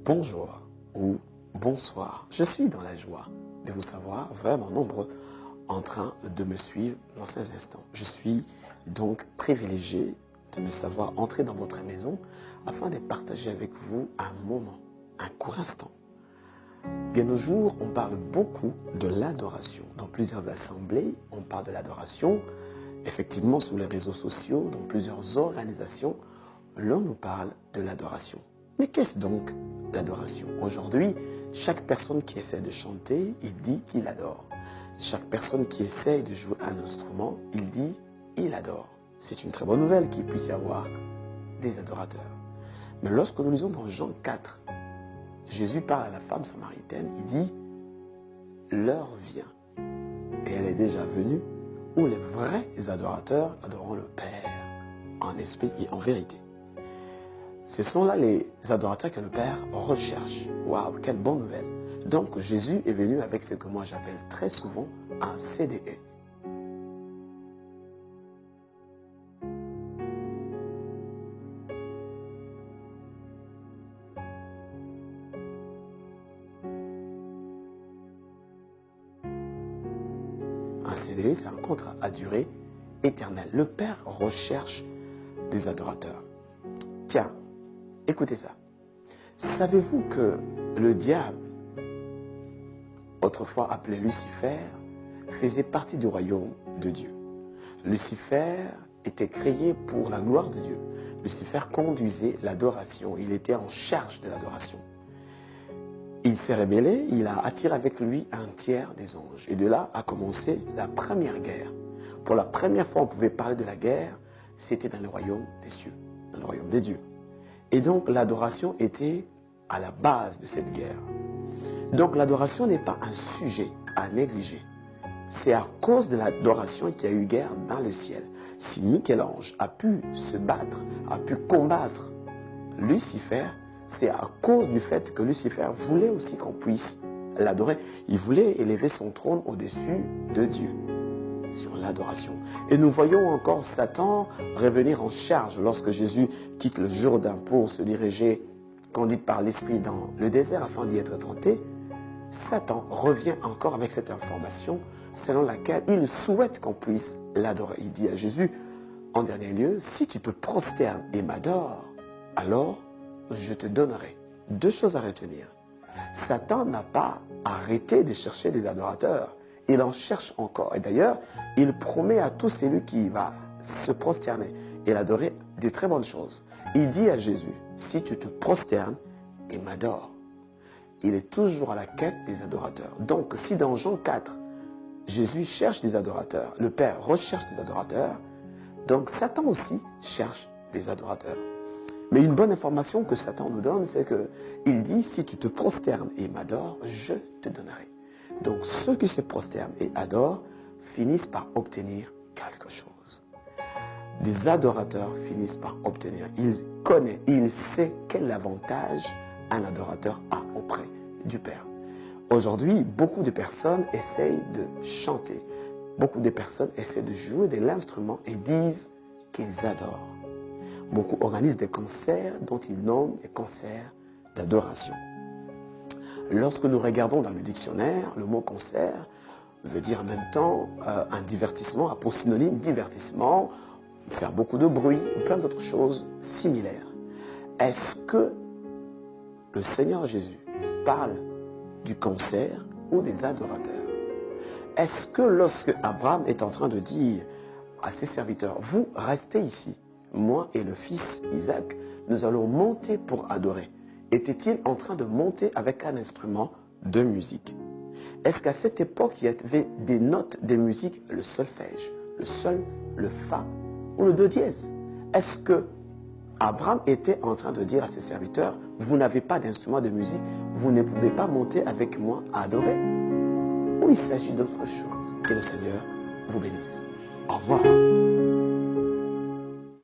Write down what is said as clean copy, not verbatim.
bonjour ou bonsoir. Je suis dans la joie de vous savoir vraiment nombreux en train de me suivre dans ces instants. Je suis donc privilégié de me savoir entrer dans votre maison afin de partager avec vous un moment, un court instant. De nos jours, on parle beaucoup de l'adoration. Dans plusieurs assemblées, on parle de l'adoration. Effectivement, sur les réseaux sociaux, dans plusieurs organisations, l'on nous parle de l'adoration. Mais qu'est-ce donc l'adoration? Aujourd'hui, chaque personne qui essaie de chanter, il dit qu'il adore. Chaque personne qui essaie de jouer un instrument, il dit il adore. C'est une très bonne nouvelle qu'il puisse y avoir des adorateurs. Mais lorsque nous lisons dans Jean 4, Jésus parle à la femme samaritaine, il dit « L'heure vient, et elle est déjà venue, où les vrais adorateurs adoreront le Père en esprit et en vérité. » Ce sont là les adorateurs que le Père recherche. Waouh, quelle bonne nouvelle. Donc Jésus est venu avec ce que moi j'appelle très souvent un CDE. Un CDE, c'est un contrat à durée éternelle. Le Père recherche des adorateurs. Tiens, écoutez ça. Savez-vous que le diable, autrefois appelé Lucifer, faisait partie du royaume de Dieu? Lucifer était créé pour la gloire de Dieu. Lucifer conduisait l'adoration. Il était en charge de l'adoration. Il s'est rébellé, il a attiré avec lui un tiers des anges. Et de là a commencé la première guerre. Pour la première fois, on pouvait parler de la guerre, c'était dans le royaume des cieux, dans le royaume des dieux. Et donc, l'adoration était à la base de cette guerre. Donc, l'adoration n'est pas un sujet à négliger. C'est à cause de l'adoration qu'il y a eu guerre dans le ciel. Si Michel-Ange a pu se battre, a pu combattre Lucifer, c'est à cause du fait que Lucifer voulait aussi qu'on puisse l'adorer. Il voulait élever son trône au-dessus de Dieu, sur l'adoration. Et nous voyons encore Satan revenir en charge lorsque Jésus quitte le Jourdain pour se diriger, conduite par l'Esprit, dans le désert afin d'y être tenté. Satan revient encore avec cette information selon laquelle il souhaite qu'on puisse l'adorer. Il dit à Jésus, en dernier lieu, si tu te prosternes et m'adores, alors je te donnerai. Deux choses à retenir. Satan n'a pas arrêté de chercher des adorateurs. Il en cherche encore. Et d'ailleurs, il promet à tout celui qui va se prosterner et l'adorer des très bonnes choses. Il dit à Jésus, si tu te prosternes et m'adores, il est toujours à la quête des adorateurs. Donc, si dans Jean 4, Jésus cherche des adorateurs, le Père recherche des adorateurs, donc Satan aussi cherche des adorateurs. Mais une bonne information que Satan nous donne, c'est qu'il dit, si tu te prosternes et m'adores, je te donnerai. Donc ceux qui se prosternent et adorent finissent par obtenir quelque chose. Des adorateurs finissent par obtenir. Il connaît, il sait quel avantage un adorateur a auprès du Père. Aujourd'hui, beaucoup de personnes essayent de chanter. Beaucoup de personnes essaient de jouer de l'instrument et disent qu'ils adorent. Beaucoup organisent des concerts dont ils nomment des concerts d'adoration. Lorsque nous regardons dans le dictionnaire, le mot concert veut dire en même temps un divertissement, a pour synonyme divertissement, faire beaucoup de bruit, ou plein d'autres choses similaires. Est-ce que le Seigneur Jésus parle du concert ou des adorateurs? Est-ce que lorsque Abraham est en train de dire à ses serviteurs, vous restez ici, moi et le fils Isaac, nous allons monter pour adorer, était-il en train de monter avec un instrument de musique? Est-ce qu'à cette époque, il y avait des notes de musique, le solfège, le sol, le fa ou le do dièse? Est-ce que Abraham était en train de dire à ses serviteurs, vous n'avez pas d'instrument de musique, vous ne pouvez pas monter avec moi à adorer? Ou il s'agit d'autre chose? Que le Seigneur vous bénisse. Au revoir.